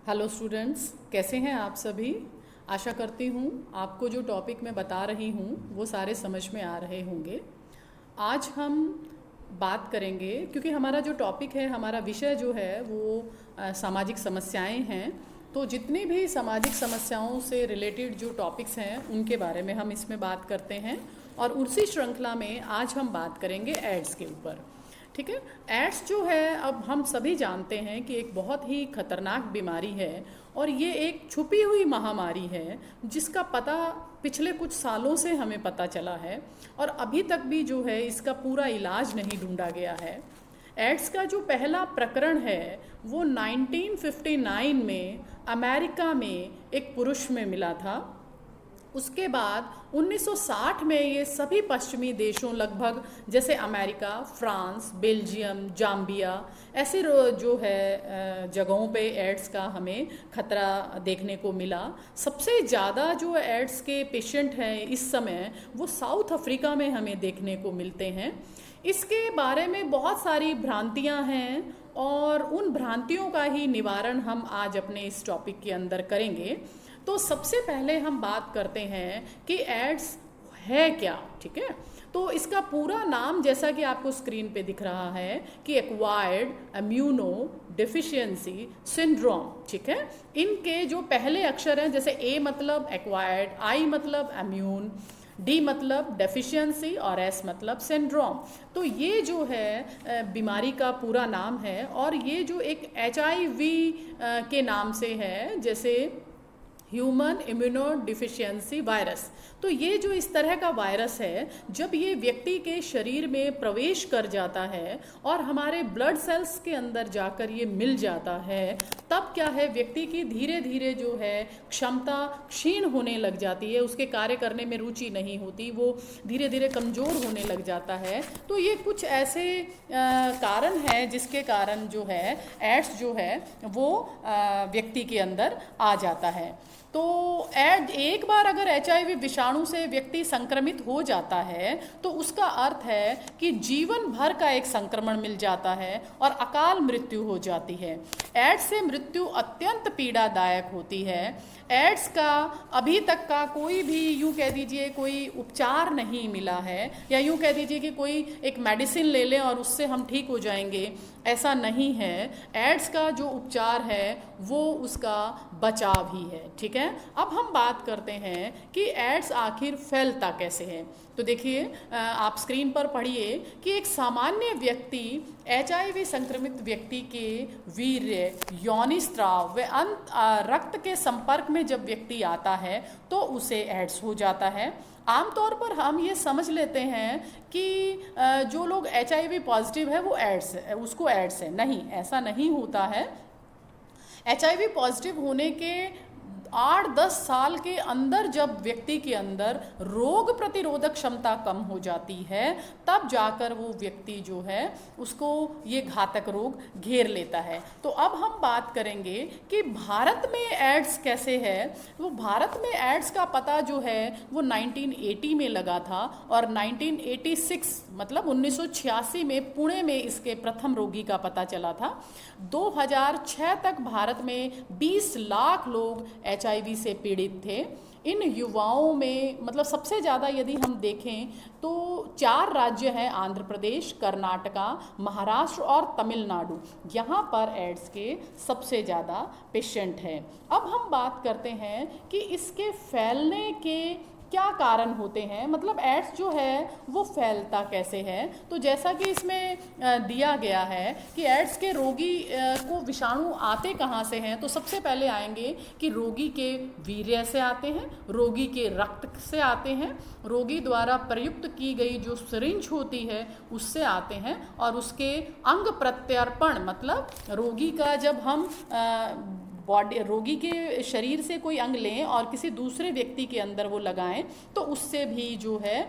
Hello students, कैसे हैं आप सभी। आशा करती हूँ आपको जो टॉपिक मैं बता रही हूँ वो सारे समझ में आ रहे होंगे। आज हम बात करेंगे, क्योंकि हमारा जो टॉपिक है, हमारा विषय जो है वो सामाजिक समस्याएं हैं। तो जितनी भी सामाजिक समस्याओं से रिलेटेड जो टॉपिक्स हैं उनके बारे में हम इसमें बात करते हैं, और उसी श्रृंखला में आज हम बात करेंगे एड्स के ऊपर। ठीक है। एड्स जो है, अब हम सभी जानते हैं कि एक बहुत ही खतरनाक बीमारी है, और ये एक छुपी हुई महामारी है जिसका पता पिछले कुछ सालों से हमें पता चला है, और अभी तक भी जो है इसका पूरा इलाज नहीं ढूंढा गया है। एड्स का जो पहला प्रकरण है वो 1959 में अमेरिका में एक पुरुष में मिला था। उसके बाद 1960 में ये सभी पश्चिमी देशों, लगभग जैसे अमेरिका, फ्रांस, बेल्जियम, जाम्बिया, ऐसे जो है जगहों पे एड्स का हमें खतरा देखने को मिला। सबसे ज़्यादा जो एड्स के पेशेंट हैं इस समय वो साउथ अफ्रीका में हमें देखने को मिलते हैं। इसके बारे में बहुत सारी भ्रांतियां हैं, और उन भ्रांतियों का ही निवारण हम आज अपने इस टॉपिक के अंदर करेंगे। तो सबसे पहले हम बात करते हैं कि एड्स है क्या। ठीक है। तो इसका पूरा नाम, जैसा कि आपको स्क्रीन पे दिख रहा है, कि एक्वायर्ड इम्यूनो डिफिशियंसी सिंड्रोम। ठीक है। इनके जो पहले अक्षर हैं, जैसे ए मतलब एक्वायर्ड, आई मतलब इम्यून, डी मतलब डेफिशिएंसी और एस मतलब सिंड्रोम। तो ये जो है बीमारी का पूरा नाम है, और ये जो एक HIV के नाम से है, जैसे ह्यूमन इम्यूनो डिफिशियंसी वायरस। तो ये जो इस तरह का वायरस है, जब ये व्यक्ति के शरीर में प्रवेश कर जाता है और हमारे ब्लड सेल्स के अंदर जाकर ये मिल जाता है, तब क्या है, व्यक्ति की धीरे धीरे जो है क्षमता क्षीण होने लग जाती है, उसके कार्य करने में रुचि नहीं होती, वो धीरे धीरे कमज़ोर होने लग जाता है। तो ये कुछ ऐसे कारण हैं जिसके कारण जो है एड्स जो है वो व्यक्ति के अंदर आ जाता है। तो एक बार अगर HIV विषाणु से व्यक्ति संक्रमित हो जाता है तो उसका अर्थ है कि जीवन भर का एक संक्रमण मिल जाता है और अकाल मृत्यु हो जाती है। एड्स से मृत्यु अत्यंत पीड़ादायक होती है। एड्स का अभी तक का कोई भी, यूँ कह दीजिए, कोई उपचार नहीं मिला है, या यूँ कह दीजिए कि कोई एक मेडिसिन ले लें और उससे हम ठीक हो जाएंगे, ऐसा नहीं है। एड्स का जो उपचार है वो उसका बचाव ही है। ठीक है। अब हम बात करते हैं कि एड्स आखिर फैलता कैसे है। तो देखिए, आप स्क्रीन पर पढ़िए कि एक सामान्य व्यक्ति HIV संक्रमित व्यक्ति के वीर्य, योनिस्राव व रक्त के संपर्क में जब व्यक्ति आता है तो उसे एड्स हो जाता है। आमतौर पर हम ये समझ लेते हैं कि जो लोग HIV पॉजिटिव है वो एड्स है, उसको एड्स है। नहीं, ऐसा नहीं होता है। HIV पॉजिटिव होने के 8-10 साल के अंदर जब व्यक्ति के अंदर रोग प्रतिरोधक क्षमता कम हो जाती है, तब जाकर वो व्यक्ति जो है उसको ये घातक रोग घेर लेता है। तो अब हम बात करेंगे कि भारत में एड्स कैसे है। वो भारत में एड्स का पता जो है वो 1980 में लगा था, और 1986 मतलब 1986 में पुणे में इसके प्रथम रोगी का पता चला था। 2006 तक भारत में 20 लाख लोग HIV से पीड़ित थे। इन युवाओं में मतलब सबसे ज़्यादा यदि हम देखें तो 4 राज्य हैं, आंध्र प्रदेश, कर्नाटका, महाराष्ट्र और तमिलनाडु। यहाँ पर एड्स के सबसे ज़्यादा पेशेंट हैं। अब हम बात करते हैं कि इसके फैलने के क्या कारण होते हैं, मतलब एड्स जो है वो फैलता कैसे है। तो जैसा कि इसमें दिया गया है कि एड्स के रोगी को विषाणु आते कहाँ से हैं, तो सबसे पहले आएंगे कि रोगी के वीर्य से आते हैं, रोगी के रक्त से आते हैं, रोगी द्वारा प्रयुक्त की गई जो सिरिंज होती है उससे आते हैं, और उसके अंग प्रत्यर्पण मतलब रोगी का जब हम बॉडी, रोगी के शरीर से कोई अंग लें और किसी दूसरे व्यक्ति के अंदर वो लगाएं तो उससे भी जो है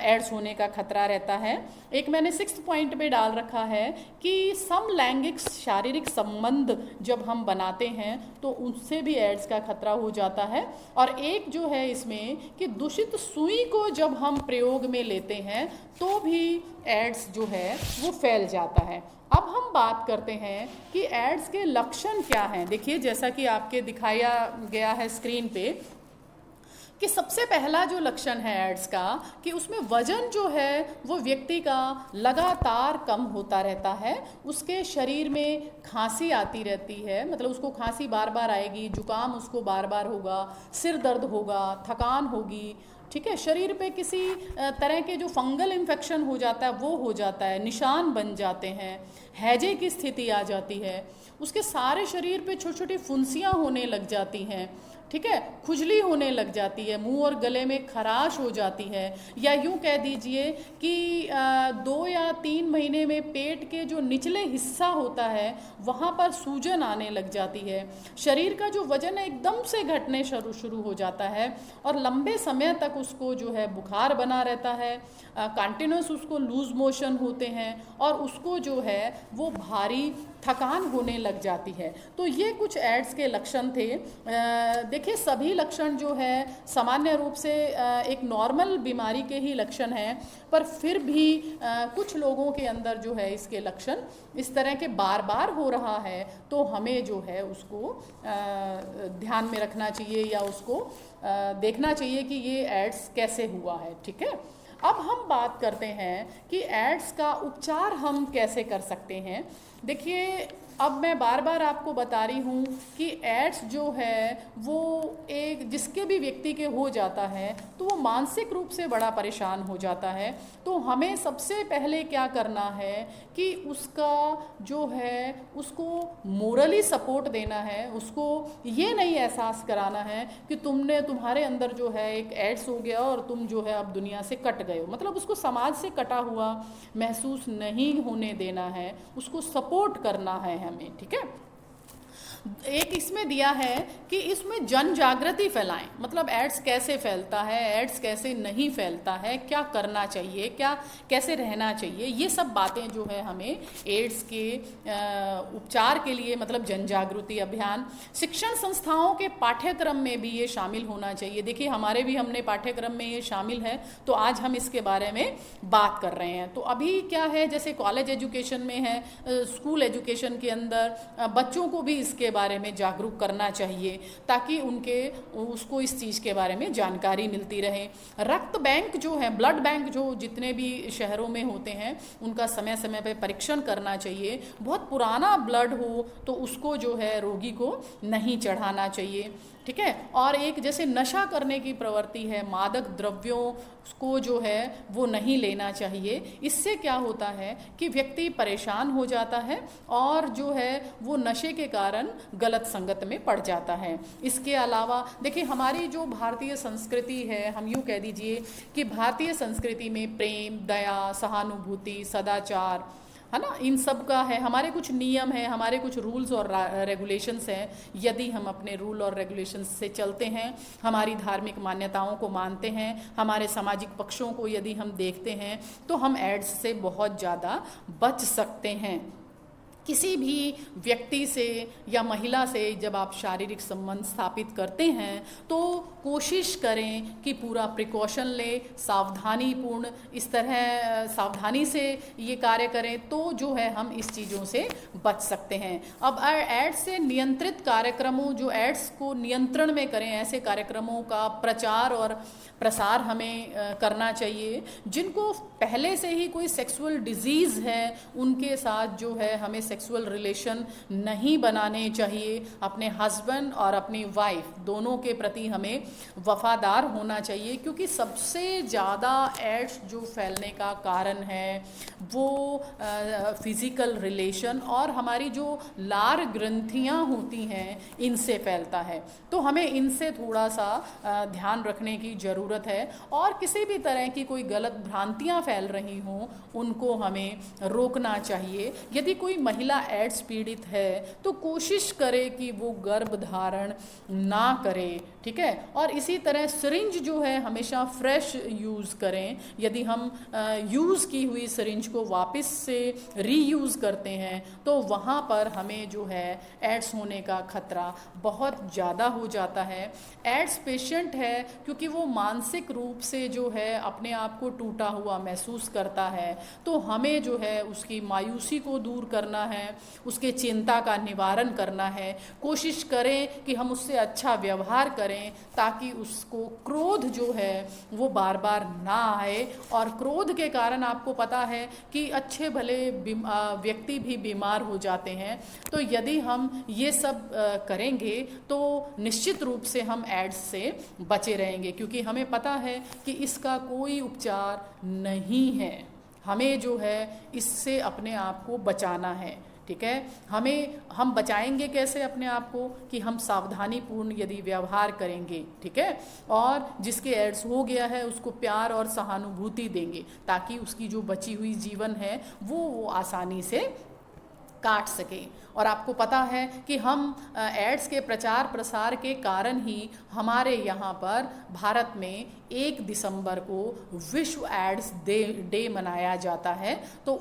एड्स होने का खतरा रहता है। एक मैंने 6th पॉइंट पे डाल रखा है कि समलैंगिक शारीरिक संबंध जब हम बनाते हैं तो उससे भी एड्स का खतरा हो जाता है। और एक जो है इसमें कि दूषित सुई को जब हम प्रयोग में लेते हैं तो भी एड्स जो है वो फैल जाता है। अब हम बात करते हैं कि एड्स के लक्षण क्या हैं। देखिए, जैसा कि आपके दिखाया गया है स्क्रीन पे, कि सबसे पहला जो लक्षण है एड्स का, कि उसमें वजन जो है वो व्यक्ति का लगातार कम होता रहता है। उसके शरीर में खांसी आती रहती है, मतलब उसको खांसी बार बार आएगी, जुकाम उसको बार बार होगा, सिर दर्द होगा, थकान होगी, ठीक है। शरीर पे किसी तरह के जो फंगल इन्फेक्शन हो जाता है वो हो जाता है, निशान बन जाते हैं, हैजे की स्थिति आ जाती है, उसके सारे शरीर पे छोटी छोटी फुंसियाँ होने लग जाती हैं, ठीक है, खुजली होने लग जाती है, मुंह और गले में खराश हो जाती है, या यूं कह दीजिए कि 2 या 3 महीने में पेट के जो निचले हिस्सा होता है वहाँ पर सूजन आने लग जाती है। शरीर का जो वजन है एकदम से घटने शुरू हो जाता है, और लंबे समय तक उसको जो है बुखार बना रहता है, कंटिन्यूस उसको लूज मोशन होते हैं, और उसको जो है वो भारी थकान होने लग जाती है। तो ये कुछ एड्स के लक्षण थे। देखिए, सभी लक्षण जो है सामान्य रूप से एक नॉर्मल बीमारी के ही लक्षण हैं, पर फिर भी कुछ लोगों के अंदर जो है इसके लक्षण इस तरह के बार बार हो रहा है, तो हमें जो है उसको ध्यान में रखना चाहिए, या उसको देखना चाहिए कि ये एड्स कैसे हुआ है, ठीक है। अब हम बात करते हैं कि एड्स का उपचार हम कैसे कर सकते हैं। देखिए, अब मैं बार बार आपको बता रही हूँ कि एड्स जो है वो एक जिसके भी व्यक्ति के हो जाता है तो वो मानसिक रूप से बड़ा परेशान हो जाता है। तो हमें सबसे पहले क्या करना है कि उसका जो है उसको मोरली सपोर्ट देना है, उसको ये नहीं एहसास कराना है कि तुम्हारे अंदर जो है एक एड्स हो गया और तुम जो है अब दुनिया से कट गए हो, मतलब उसको समाज से कटा हुआ महसूस नहीं होने देना है, उसको सपोर्ट करना है हमें, ठीक है। एक इसमें दिया है कि इसमें जन जागृति फैलाएं, मतलब एड्स कैसे फैलता है, एड्स कैसे नहीं फैलता है, क्या करना चाहिए, क्या कैसे रहना चाहिए, ये सब बातें जो है हमें एड्स के उपचार के लिए, मतलब जन जागृति अभियान, शिक्षण संस्थाओं के पाठ्यक्रम में भी ये शामिल होना चाहिए। देखिए, हमारे भी हमने पाठ्यक्रम में ये शामिल है, तो आज हम इसके बारे में बात कर रहे हैं। तो अभी क्या है, जैसे कॉलेज एजुकेशन में है, स्कूल एजुकेशन के अंदर बच्चों को भी इसके बारे में जागरूक करना चाहिए, ताकि उसको इस चीज़ के बारे में जानकारी मिलती रहे। रक्त बैंक जो है, ब्लड बैंक जो जितने भी शहरों में होते हैं, उनका समय समय पे परीक्षण करना चाहिए। बहुत पुराना ब्लड हो तो उसको जो है रोगी को नहीं चढ़ाना चाहिए, ठीक है। और एक जैसे नशा करने की प्रवृत्ति है, मादक द्रव्यों को जो है वो नहीं लेना चाहिए। इससे क्या होता है कि व्यक्ति परेशान हो जाता है और जो है वो नशे के कारण गलत संगत में पड़ जाता है। इसके अलावा देखिए, हमारी जो भारतीय संस्कृति है, हम यूँ कह दीजिए कि भारतीय संस्कृति में प्रेम, दया, सहानुभूति, सदाचार, है ना, इन सब का है। हमारे कुछ नियम हैं, हमारे कुछ रूल्स और रेगुलेशंस हैं। यदि हम अपने रूल और रेगुलेशंस से चलते हैं, हमारी धार्मिक मान्यताओं को मानते हैं, हमारे सामाजिक पक्षों को यदि हम देखते हैं, तो हम एड्स से बहुत ज़्यादा बच सकते हैं। किसी भी व्यक्ति से या महिला से जब आप शारीरिक संबंध स्थापित करते हैं तो कोशिश करें कि पूरा प्रिकॉशन लें, सावधानीपूर्ण इस तरह सावधानी से ये कार्य करें, तो जो है हम इस चीज़ों से बच सकते हैं। अब एड्स से नियंत्रित कार्यक्रमों, जो एड्स को नियंत्रण में करें, ऐसे कार्यक्रमों का प्रचार और प्रसार हमें करना चाहिए। जिनको पहले से ही कोई सेक्सुअल डिजीज़ है, उनके साथ जो है हमें सेक्सुअल रिलेशन नहीं बनाने चाहिए। अपने हस्बैंड और अपनी वाइफ दोनों के प्रति हमें वफादार होना चाहिए, क्योंकि सबसे ज़्यादा एड्स जो फैलने का कारण है वो फिज़िकल रिलेशन और हमारी जो लार ग्रंथियाँ होती हैं, इनसे फैलता है। तो हमें इनसे थोड़ा सा ध्यान रखने की ज़रूरत है, और किसी भी तरह की कोई गलत भ्रांतियाँ फैल रही हों, उनको हमें रोकना चाहिए। यदि कोई महिला महिला एड्स पीड़ित है तो कोशिश करे कि वो गर्भ धारण ना करे, ठीक है। और इसी तरह सिरिंज जो है हमेशा फ्रेश यूज़ करें। यदि हम यूज़ की हुई सिरिंज को वापस से रीयूज़ करते हैं तो वहाँ पर हमें जो है एड्स होने का खतरा बहुत ज़्यादा हो जाता है। एड्स पेशेंट है क्योंकि वो मानसिक रूप से जो है अपने आप को टूटा हुआ महसूस करता है, तो हमें जो है उसकी मायूसी को दूर करना है, उसके चिंता का निवारण करना है। कोशिश करें कि हम उससे अच्छा व्यवहार करें ताकि उसको क्रोध जो है वो बार बार ना आए। और क्रोध के कारण आपको पता है कि अच्छे भले व्यक्ति भी बीमार हो जाते हैं। तो यदि हम ये सब करेंगे तो निश्चित रूप से हम एड्स से बचे रहेंगे, क्योंकि हमें पता है कि इसका कोई उपचार नहीं है। हमें जो है इससे अपने आप को बचाना है, ठीक है। हम बचाएंगे कैसे अपने आप को कि हम सावधानीपूर्ण यदि व्यवहार करेंगे, ठीक है, और जिसके एड्स हो गया है उसको प्यार और सहानुभूति देंगे ताकि उसकी जो बची हुई जीवन है वो आसानी से काट सके। और आपको पता है कि हम एड्स के प्रचार प्रसार के कारण ही हमारे यहाँ पर भारत में 1 दिसंबर को विश्व एड्स डे मनाया जाता है। तो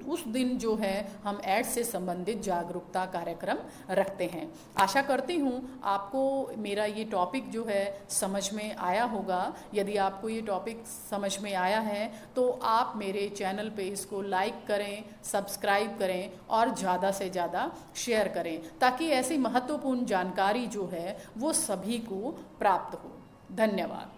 उस दिन जो है हम एड्स से संबंधित जागरूकता कार्यक्रम रखते हैं। आशा करती हूँ आपको मेरा ये टॉपिक जो है समझ में आया होगा। यदि आपको ये टॉपिक समझ में आया है तो आप मेरे चैनल पे इसको लाइक करें, सब्सक्राइब करें और ज़्यादा से ज़्यादा शेयर करें ताकि ऐसी महत्वपूर्ण जानकारी जो है वो सभी को प्राप्त हो। धन्यवाद।